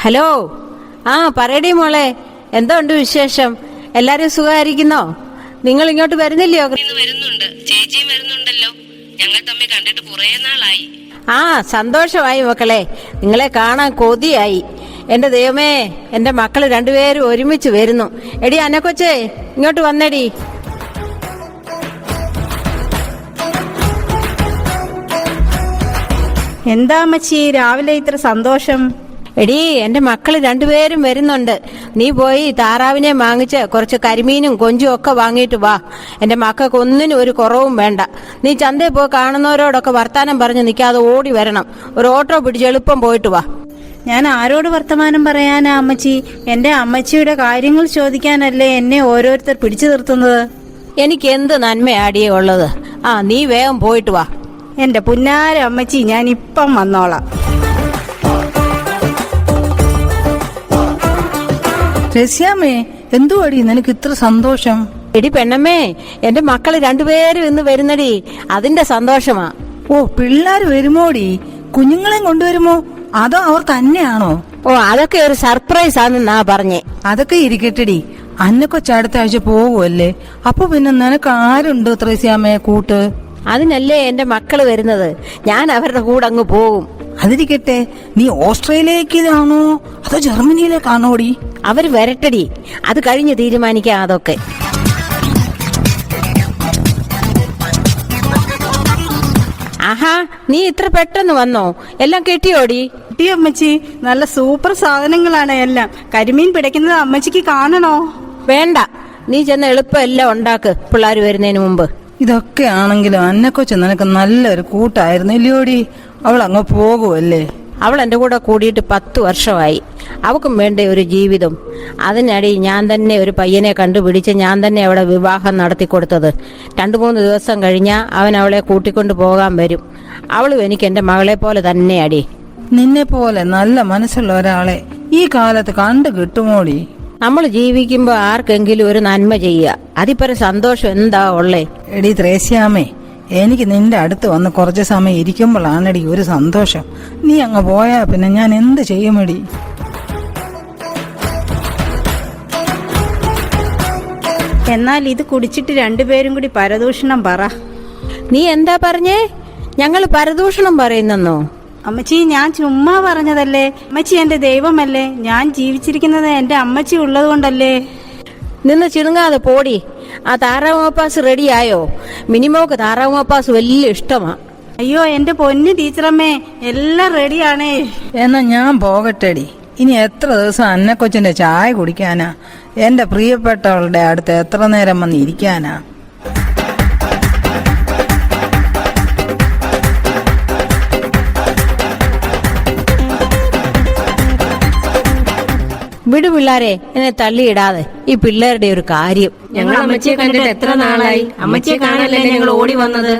Hello, പറയടി മോളെ, എന്തോ ഉണ്ട് വിശേഷം? എല്ലാരും സുഖമായിരിക്കുന്നോ? നിങ്ങൾ ഇങ്ങോട്ട് വരുന്നില്ലയോ? വരുന്നുണ്ട്, ചേച്ചിയും വരുന്നുണ്ടല്ലോ. ഞങ്ങൾ തമ്മിൽ കണ്ടിട്ട് കുറേ നാളായി. സന്തോഷമായി മക്കളെ, നിങ്ങളെ കാണാൻ കൊതിയായി. എന്റെ ദൈവമേ, എന്റെ മക്കള് രണ്ടുപേരും ഒരുമിച്ച് വരുന്നു. എടി അന്നക്കൊച്ചേ, ഇങ്ങോട്ട് വന്നെടി. എന്താ അമ്മച്ചി രാവിലെ ഇത്ര സന്തോഷം? എടി, എന്റെ മക്കള് രണ്ടുപേരും വരുന്നുണ്ട്. നീ പോയി താറാവിനെ വാങ്ങിച്ച് കുറച്ച് കരിമീനും കൊഞ്ചും ഒക്കെ വാങ്ങിയിട്ട് വാ. എന്റെ മക്കൾക്ക് ഒന്നിനും ഒരു കുറവും വേണ്ട. നീ ചന്തയിൽ പോയി കാണുന്നവരോടൊക്കെ വർത്താനം പറഞ്ഞ് നിൽക്കാതെ ഓടി വരണം. ഒരു ഓട്ടോ പിടിച്ച് എളുപ്പം പോയിട്ട് വാ. ഞാൻ ആരോട് വർത്തമാനം പറയാനാ അമ്മച്ചി? എന്റെ അമ്മച്ചിയുടെ കാര്യങ്ങൾ ചോദിക്കാനല്ലേ എന്നെ ഓരോരുത്തർ പിടിച്ചു നിർത്തുന്നത്? എനിക്ക് എന്ത് നന്മയാടിയേ ഉള്ളത്? നീ വേഗം പോയിട്ട് വാ. എന്റെ പുന്നാര അമ്മച്ചി, ഞാൻ ഇപ്പം വന്നോളാം. രസ്യാമേ, എന്തുവാടി നിനക്ക് ഇത്ര സന്തോഷം? എടി പെണ്ണമ്മേ, എന്റെ മക്കള് രണ്ടുപേരും ഇന്ന് വരുന്നടി, അതിന്റെ സന്തോഷമാ. പിള്ളേര് വരുമോടി? കുഞ്ഞുങ്ങളെയും കൊണ്ടുവരുമോ അതോ അവർ തന്നെയാണോ? അതൊക്കെ ഒരു സർപ്രൈസ് ആണെന്നാ പറഞ്ഞേ. അതൊക്കെ ഇരിക്കട്ടെടി, അന്നക്കൊച്ച അടുത്ത ആഴ്ച പോകുമല്ലേ? അപ്പൊ പിന്നെ നിനക്ക് ആരുണ്ട് ത്രേസ്യാമേ കൂട്ട്? അതിനല്ലേ എന്റെ മക്കള് വരുന്നത്, ഞാൻ അവരുടെ കൂടെ അങ്ങ് പോകും. അതിരിക്കട്ടെ, നീ ഓസ്ട്രേലിയയിലേക്കാണോ അതോ ജർമ്മനിയിലേക്കാണോടി? അവര് വരട്ടടി, അത് കഴിഞ്ഞ് തീരുമാനിക്കാം അതൊക്കെ. നീ ഇത്ര പെട്ടെന്ന് വന്നോ? എല്ലാം കിട്ടിയോടി? കിട്ടി അമ്മച്ചി, നല്ല സൂപ്പർ സാധനങ്ങളാണ് എല്ലാം. കരിമീൻ പിടിക്കുന്നത് അമ്മച്ചിക്ക് കാണണോ? വേണ്ട, നീ ചെന്ന് എളുപ്പം എല്ലാം ഉണ്ടാക്ക്, പിള്ളേര് വരുന്നതിന് മുമ്പ്. ഇതൊക്കെ ആണെങ്കിലും അന്നക്കൊച്ച് നിനക്ക് നല്ലൊരു കൂട്ടായിരുന്നു ഇല്ലയോടി? അവൾ അങ്ങ് പോകുമല്ലേ? അവൾ എന്റെ കൂടെ കൂടിയിട്ട് 10 വർഷമായി. അവക്കും വേണ്ട ഒരു ജീവിതം. അതിനടി ഞാൻ തന്നെ ഒരു പയ്യനെ കണ്ടുപിടിച്ച് ഞാൻ തന്നെ അവിടെ വിവാഹം നടത്തി കൊടുത്തത്. 2-3 ദിവസം കഴിഞ്ഞാൽ അവൻ അവളെ കൂട്ടിക്കൊണ്ട് പോകാൻ വരും. അവളും എനിക്ക് എന്റെ മകളെ പോലെ തന്നെ അടി. നിന്നെ പോലെ നല്ല മനസ്സുള്ള ഒരാളെ ഈ കാലത്ത് കണ്ടു കിട്ടുമോടി? നമ്മൾ ജീവിക്കുമ്പോ ആർക്കെങ്കിലും ഒരു നന്മ ചെയ്യുക, അതിപ്പോ സന്തോഷം എന്താ ഉള്ളേ? എടി ത്രേസ്യാമേ, എനിക്ക് നിന്റെ അടുത്ത് വന്ന് കുറച്ച് സമയം ഇരിക്കുമ്പോഴാണടി ഒരു സന്തോഷം. നീ അങ്ങ് പോയാ പിന്നെ ഞാൻ എന്ത് ചെയ്യുമെടി? എന്നാൽ ഇത് കുടിച്ചിട്ട് രണ്ടുപേരും കൂടി പരദൂഷണം പറ. നീ എന്താ പറഞ്ഞേ? ഞങ്ങൾ പരദൂഷണം പറയുന്നെന്നോ? അമ്മച്ചി, ഞാൻ ചുമ്മാ പറഞ്ഞതല്ലേ. അമ്മച്ചി എന്റെ ദൈവമല്ലേ. ഞാൻ ജീവിച്ചിരിക്കുന്നത് എന്റെ അമ്മച്ചി ഉള്ളത് കൊണ്ടല്ലേ. നിന്ന് ചിണുങ്ങാതെ പോടി. താറാവ് മപ്പാസ് റെഡിയായോ? മിനിമോക്ക് താറാവ് മപ്പാസ് വലിയ ഇഷ്ടമാ. അയ്യോ എന്റെ പൊന്നു ടീച്ചറമ്മേ, എല്ലാം റെഡിയാണേ. എന്നാ ഞാൻ പോകട്ടെടി. ഇനി എത്ര ദിവസം അന്നക്കൊച്ചിന്റെ ചായ കുടിക്കാനാ? എന്റെ പ്രിയപ്പെട്ടവളുടെ അടുത്ത് എത്ര നേരം വന്ന് ഇരിക്കാനാ? വിടു പിള്ളാരെ, എന്നെ തള്ളിയിടാതെ. ഈ പിള്ളേരുടെ ഒരു കാര്യം. ഞങ്ങൾ അമ്മച്ചിയെ കണ്ടിട്ട് എത്ര നാളായി. അമ്മച്ചിയെ കാണല്ലേ ഞങ്ങൾ ഓടി വന്നത്.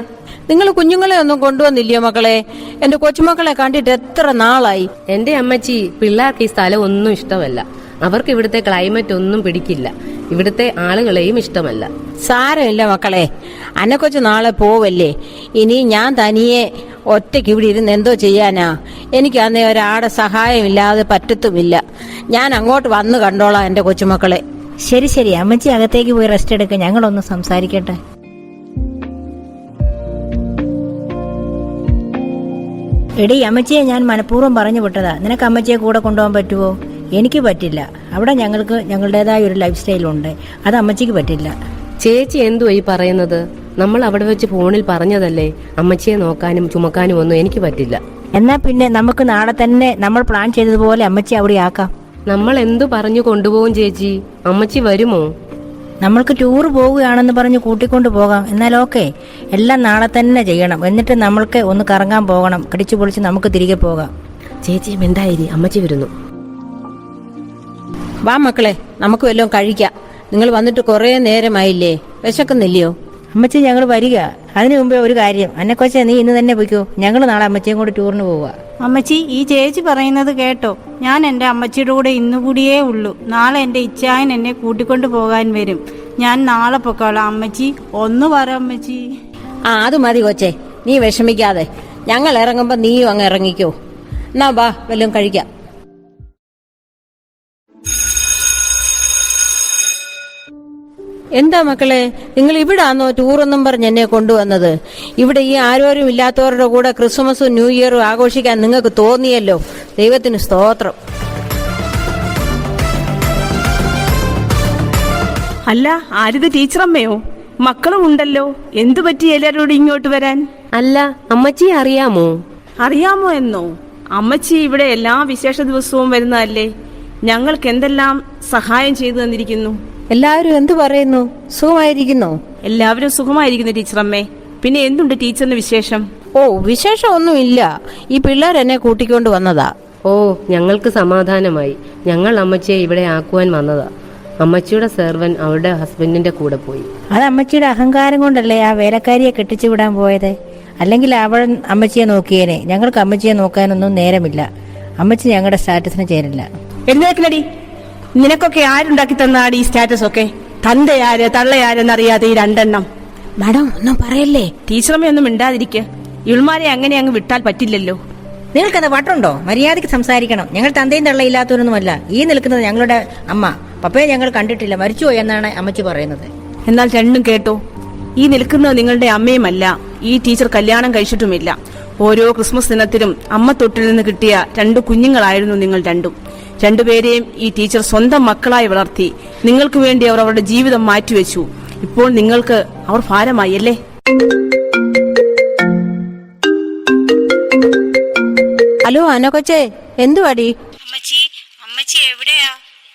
നിങ്ങൾ കുഞ്ഞുങ്ങളെ ഒന്നും കൊണ്ടുവന്നില്ലയോ മക്കളെ? എന്റെ കൊച്ചുമക്കളെ കണ്ടിട്ട് എത്ര നാളായി. എന്റെ അമ്മച്ചി, പിള്ളേർക്ക് ഈ സ്ഥലം ഒന്നും ഇഷ്ടമല്ല. അവർക്ക് ഇവിടുത്തെ ക്ലൈമറ്റ് ഒന്നും പിടിക്കില്ല. ഇവിടുത്തെ ആളുകളെയും ഇഷ്ടമല്ല. സാരമില്ല മക്കളെ, അന്നക്കൊച്ചു നാളെ പോവല്ലേ. ഇനി ഞാൻ തനിയെ ഒറ്റയ്ക്ക് ഇവിടെ ഇരുന്ന് എന്തോ ചെയ്യാനാ? എനിക്ക് അന്നേ ഒരാടെ സഹായമില്ലാതെ പറ്റത്തുമില്ല. ഞാൻ അങ്ങോട്ട് വന്ന് കണ്ടോളാം എന്റെ കൊച്ചുമക്കളെ. ശരി, അമ്മച്ചി അകത്തേക്ക് പോയി റെസ്റ്റ് എടുക്ക, ഞങ്ങളൊന്ന് സംസാരിക്കട്ടെ. എടി, അമ്മച്ചിയെ ഞാൻ മനഃപൂർവ്വം പറഞ്ഞു വിട്ടതാ. നിനക്ക് അമ്മച്ചിയെ കൂടെ കൊണ്ടുപോകാൻ പറ്റുമോ? എനിക്ക് പറ്റില്ല. അവിടെ ഞങ്ങൾക്ക് ഞങ്ങളുടേതായ ഒരു ലൈഫ് സ്റ്റൈലുണ്ട്, അത് അമ്മച്ചിക്ക് പറ്റില്ല. ചേച്ചി എന്തുവാ ഈ പറയുന്നത്? നമ്മൾ അവിടെ വെച്ച് ഫോണിൽ പറഞ്ഞതല്ലേ അമ്മച്ചിയെ നോക്കാനും ചുമക്കാനും ഒന്നും എനിക്ക് പറ്റില്ല. എന്നാ പിന്നെ നമുക്ക് നാളെ തന്നെ നമ്മൾ പ്ലാൻ ചെയ്തതുപോലെ അമ്മച്ചി അവിടെ ആക്കാം. നമ്മൾ എന്തു പറഞ്ഞു കൊണ്ടുപോകും ചേച്ചി? അമ്മച്ചി വരുമോ? നമ്മൾക്ക് ടൂർ പോവുകയാണെന്ന് പറഞ്ഞ് കൂട്ടിക്കൊണ്ട് പോകാം. എന്നാൽ ഓക്കെ, എല്ലാം നാളെ തന്നെ ചെയ്യണം. എന്നിട്ട് നമ്മൾക്ക് ഒന്ന് കറങ്ങാൻ പോകണം. കടിച്ചു പൊളിച്ച് നമുക്ക് തിരികെ പോകാം. ചേച്ചി എന്തായി? അമ്മച്ചി വരുന്നു. വാ മക്കളെ, നമുക്ക് വല്ലതും കഴിക്കാം. നിങ്ങൾ വന്നിട്ട് കുറേ നേരമായില്ലേ, വിശക്കുന്നില്ലയോ? അമ്മച്ചി, ഞങ്ങൾ വരിക. അതിനു മുമ്പേ ഒരു കാര്യം, അന്നക്കൊച്ചെ നീ ഇന്ന് തന്നെ പോയിക്കോ. ഞങ്ങൾ നാളെ അമ്മച്ചിയും കൂടി ടൂറിന് പോവുക. അമ്മച്ചി, ഈ ചേച്ചി പറയുന്നത് കേട്ടോ. ഞാൻ എന്റെ അമ്മച്ചിയുടെ കൂടെ ഇന്നുകൂടിയേ ഉള്ളൂ. നാളെ എന്റെ ഇച്ചായൻ എന്നെ കൂട്ടിക്കൊണ്ട് പോകാൻ വരും. ഞാൻ നാളെ പൊക്കോളാം. അമ്മച്ചി ഒന്ന് പറ അമ്മച്ചി. അത് മതി കൊച്ചേ, നീ വിഷമിക്കാതെ. ഞങ്ങൾ ഇറങ്ങുമ്പോ നീയും അങ്ങ് ഇറങ്ങിക്കോ. എന്നാ വാ, വല്ലതും കഴിക്കാം. എന്താ മക്കളെ, നിങ്ങൾ ഇവിടാന്നോ ടൂറെന്നും പറഞ്ഞ് എന്നെ കൊണ്ടുവന്നത്? ഇവിടെ ഈ ആരോരും ഇല്ലാത്തവരുടെ കൂടെ ക്രിസ്മസും ന്യൂ ഇയറും ആഘോഷിക്കാൻ നിങ്ങൾക്ക് തോന്നിയല്ലോ. ദൈവത്തിന് സ്തോത്രം. അല്ല, ആരിത് ടീച്ചറമ്മയോ? മക്കളും ഉണ്ടല്ലോ. എന്തു പറ്റി എല്ലാവരോടും ഇങ്ങോട്ട് വരാൻ? അല്ല, അമ്മച്ചിയെ അറിയാമോ? അറിയാമോ എന്നോ? അമ്മച്ചി ഇവിടെ എല്ലാ വിശേഷ ദിവസവും വരുന്നതല്ലേ. ഞങ്ങൾക്ക് എന്തെല്ലാം സഹായം ചെയ്തു തന്നിരിക്കുന്നു. എല്ലാവരും എന്തു പറയുന്നു? സുഖമായിരിക്കുന്നോ? എല്ലാവരും സുഖമായിരിക്കുന്നു ടീച്ചറമ്മേ. പിന്നെ എന്തുണ്ട് ടീച്ചറിന് വിശേഷം? ഓ, വിശേഷമൊന്നുമില്ല. ഈ പിള്ളേർ എന്നെ കൂട്ടിക്കൊണ്ട് വന്നതാ. ഓ, ഞങ്ങൾക്ക് സമാധാനമായി. ഞങ്ങൾ അമ്മച്ചിയെ ഇവിടെ ആക്കുവാൻ വന്നതാ. അമ്മച്ചിയുടെ സെർവൻ അവളുടെ ഹസ്ബൻഡിന്റെ കൂടെ പോയി. അത് അമ്മച്ചിയുടെ അഹങ്കാരം കൊണ്ടല്ലേ ആ വേലക്കാരിയെ കെട്ടിച്ചു വിടാൻ പോയത്. അല്ലെങ്കിൽ അവൾ അമ്മച്ചിയെ നോക്കിയേനെ. ഞങ്ങൾക്ക് അമ്മച്ചിയെ നോക്കാനൊന്നും നേരമില്ല. അമ്മച്ചി ഞങ്ങളുടെ സ്റ്റാറ്റസിന് ചേരില്ല. എഴുന്നേക്കണടി. നിനക്കൊക്കെ ആരുണ്ടാക്കി തന്നാടി ഈ സ്റ്റാറ്റസ് ഒക്കെ? തന്തയാര് തള്ളയാരെന്നറിയാതെ ഈ രണ്ടെണ്ണം. മാഡം, ഒന്നും പറയല്ലേ. ടീച്ചറമ്മയൊന്നും മിണ്ടാതിരിക്കുക. ഇവൾമാരെ അങ്ങനെ അങ്ങ് വിട്ടാൽ പറ്റില്ലല്ലോ. നിങ്ങൾക്കെന്താ വട്ടുണ്ടോ? മര്യാദയ്ക്ക് സംസാരിക്കണം. ഞങ്ങൾ തന്തയും തള്ളയില്ലാത്തവരൊന്നുമല്ല. ഈ നിൽക്കുന്നത് ഞങ്ങളുടെ അമ്മ. പപ്പയെ ഞങ്ങൾ കണ്ടിട്ടില്ല, മരിച്ചുപോയി എന്നാണ് അമ്മച്ചി പറയുന്നത്. എന്നാൽ രണ്ടും കേട്ടോ. ഈ നിൽക്കുന്നത് നിങ്ങളുടെ അമ്മയുമല്ല. ഈ ടീച്ചർ കല്യാണം കഴിച്ചിട്ടുമില്ല. ഓരോ ക്രിസ്മസ് ദിനത്തിലും അമ്മ തൊട്ടിൽ നിന്ന് കിട്ടിയ 2 കുഞ്ഞുങ്ങളായിരുന്നു നിങ്ങൾ രണ്ടും. രണ്ടുപേരെയും ഈ ടീച്ചർ സ്വന്തം മക്കളായി വളർത്തി. നിങ്ങൾക്ക് വേണ്ടി അവർ അവരുടെ ജീവിതം മാറ്റിവെച്ചു. ഇപ്പോൾ നിങ്ങൾക്ക് അവർ ഭാരമായി അല്ലേ? ഹലോ അനക്കൊച്ചേ, എന്തുവാടി? അമ്മച്ചി എവിടെയാ?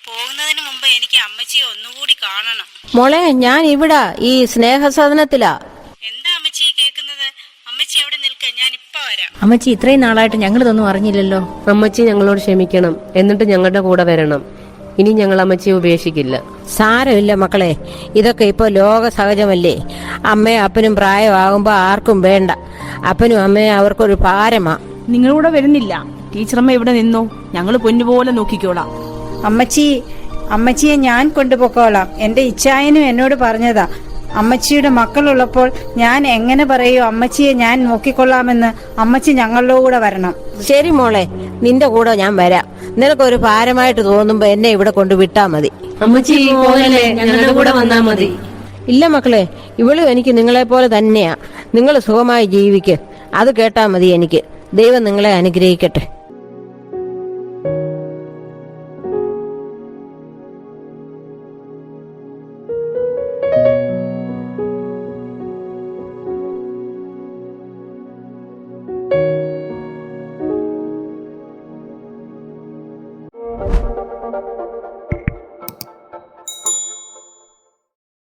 പോകുന്നതിന് മുമ്പ് എനിക്ക് അമ്മച്ചിയെ ഒന്നുകൂടി കാണണം. മോളെ, ഞാൻ ഇവിടെ ഈ സ്നേഹസദനത്തിലാ. എന്താ അമ്മച്ചി കേൾക്കുന്നത്? അമ്മച്ചി എവിടെ നിൽക്ക? ഞാൻ ഇപ്പൊ വരാം. അമ്മച്ചി ഇത്രയും നാളായിട്ട് ഞങ്ങളിതൊന്നും അറിഞ്ഞില്ലല്ലോ. അമ്മച്ചി ഞങ്ങളോട് ക്ഷമിക്കണം. എന്നിട്ട് ഞങ്ങളുടെ കൂടെ വരണം. ഇനി ഞങ്ങൾ അമ്മച്ചിയെ ഉപേക്ഷിക്കില്ല. സാരമില്ല മക്കളെ, ഇതൊക്കെ ഇപ്പൊ ലോക സഹജമല്ലേ. അമ്മയും അപ്പനും പ്രായമാകുമ്പോ ആർക്കും വേണ്ട. അപ്പനും അമ്മയും അവർക്കൊരു ഭാരമാ. നിങ്ങളിവിടെ വരുന്നില്ല. ടീച്ചറമ്മ ഇവിടെ നിന്നോ. ഞങ്ങൾ പൊന്നുപോലെ നോക്കിക്കോളാം. അമ്മച്ചിയെ ഞാൻ കൊണ്ടുപോക്കോളാം. എന്റെ ഇച്ഛായനും എന്നോട് പറഞ്ഞതാ. അമ്മച്ചിയുടെ മക്കളുള്ളപ്പോൾ ഞാൻ എങ്ങനെ പറയൂ അമ്മച്ചിയെ ഞാൻ നോക്കിക്കൊള്ളാമെന്ന്? അമ്മച്ചി ഞങ്ങളുടെ കൂടെ വരണം. ശരി മോളെ, നിന്റെ കൂടെ ഞാൻ വരാം. നിനക്കൊരു ഭാരമായിട്ട് തോന്നുമ്പോ എന്നെ ഇവിടെ കൊണ്ട് വിട്ടാ മതി. അമ്മച്ചി പോകല്ലേ, ഞങ്ങളുടെ കൂടെ വന്നാ മതി. ഇല്ല മക്കളെ, ഇവളും എനിക്ക് നിങ്ങളെ പോലെ തന്നെയാ. നിങ്ങൾ സുഖമായി ജീവിക്ക്. അത് കേട്ടാ മതി എനിക്ക്. ദൈവം നിങ്ങളെ അനുഗ്രഹിക്കട്ടെ.